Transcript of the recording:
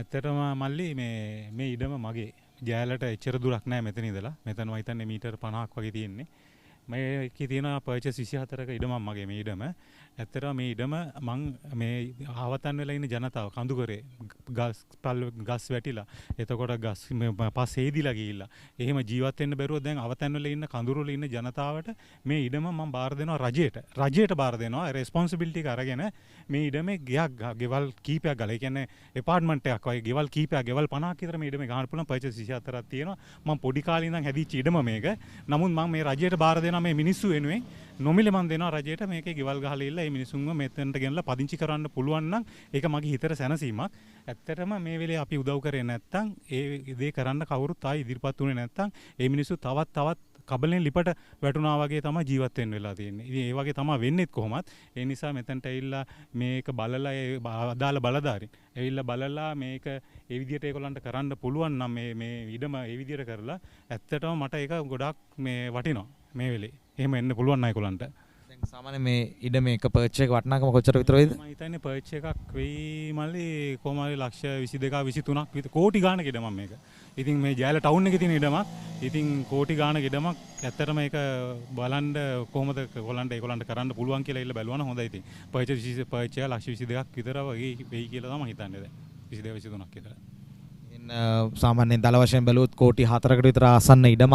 ඇත්තටම මල්ලි මේ ඉඩම මගේ ජෑලට එච්චර දුරක් නැහැ මෙතන ඉඳලා. මෙතන මම හිතන්නේ මීටර් 50ක් වගේ තියෙන්නේ. මේකේ තියෙන පර්චේස් 24ක ඉඩමක් මගේ මේ ඉඩම. ඇත්තටම මේ ඉඩම මං මේ ආවතන් වෙලා ඉන්න ජනතාව කඳුකරේ ගස් වැටිලා එතකොට ගස් පස් හේදිලා ගිහිල්ලා එහෙම ජීවත් වෙන්න බැරුව දැන් අවතන් වෙලා ඉන්න කඳුරු වල ඉන්න ජනතාවට මේ ඉඩම මම බාර දෙනවා රජයට බාර දෙනවා රෙස්පොන්සිබිලිටි එක අරගෙන මේ ඉඩමේ ගෙවල් කීපයක් ගාලා ඒ කියන්නේ එපාර්ට්මන්ට් එකක් වගේ ගෙවල් කීපයක් ගෙවල් 50ක් විතර මේ ඉඩමේ ගහන්න පුළුවන් පර්චේස් 24ක් තියෙනවා මම පොඩි කාලේ ඉඳන් හැදිච්ච ඉඩම මේක නමුත් මම මේ රජයට බාර දෙනවා මේ මිනිස්සු වෙනුවෙන් නොමිලේ මම දෙනවා රජයට මේකේ ගෙවල් ගහලා ඉල්ල මේ මිනිසුන්ව මෙතනට ගෙනලා පදිංචි කරන්න පුළුවන් නම් ඒක මගේ හිතට සැනසීමක්. ඇත්තටම මේ වෙලේ අපි උදව් කරේ නැත්නම් ඒ දේ කරන්න කවුරුත් ආයි ඉදිරිපත් වුණේ නැත්නම් ඒ මිනිස්සු තවත් කබලෙන් ලිපට වැටුණා වගේ තමයි ජීවත් වෙන්න වෙලා තියෙන්නේ. ඉතින් ඒ වගේ තමයි වෙන්නේත් කොහොමත්. ඒ නිසා මෙතනට ඇවිල්ලා මේක බලලා ඒ අදාළ බලධාරීන් ඇවිල්ලා බලලා මේක ඒ විදිහට ඒගොල්ලන්ට කරන්න පුළුවන් නම් මේ ඉඩම ඒ විදිහට කරලා ඇත්තටම මට ඒක ගොඩක් මේ වටිනවා මේ වෙලේ. එහෙම එන්න පුළුවන් නයි ඒගොල්ලන්ට. දැන් සාමාන්‍ය මේ ඉඩ මේක පර්ච් එක වටිනාකම කොච්චර විතර වෙයිද? මම හිතන්නේ පර්ච් එකක් වෙයි මල්ලි කොහොම හරි ලක්ෂ 22 23ක් විතර කෝටි ගාණක ඉඩමක් මේක. ඉතින් මේ ජයල ටවුන් එකේ තියෙන ඉඩමක්. ඉතින් කෝටි ගාණක ඉඩමක්. ඇත්තටම මේක බලන්න කොහොමද ඒගොල්ලන්ට කරන්න පුළුවන් කියලා ඉල්ල බැලුවා නම් හොඳයි ඉතින්. පර්ච් එක ලක්ෂ 22ක් විතර වගේ වෙයි කියලා තමයි හිතන්නේ දැන්. 22 23ක් විතර. සාමාන්‍යයෙන් දල වශයෙන් බැලුවොත් කෝටි 4කට විතර ආසන්න ඉඩම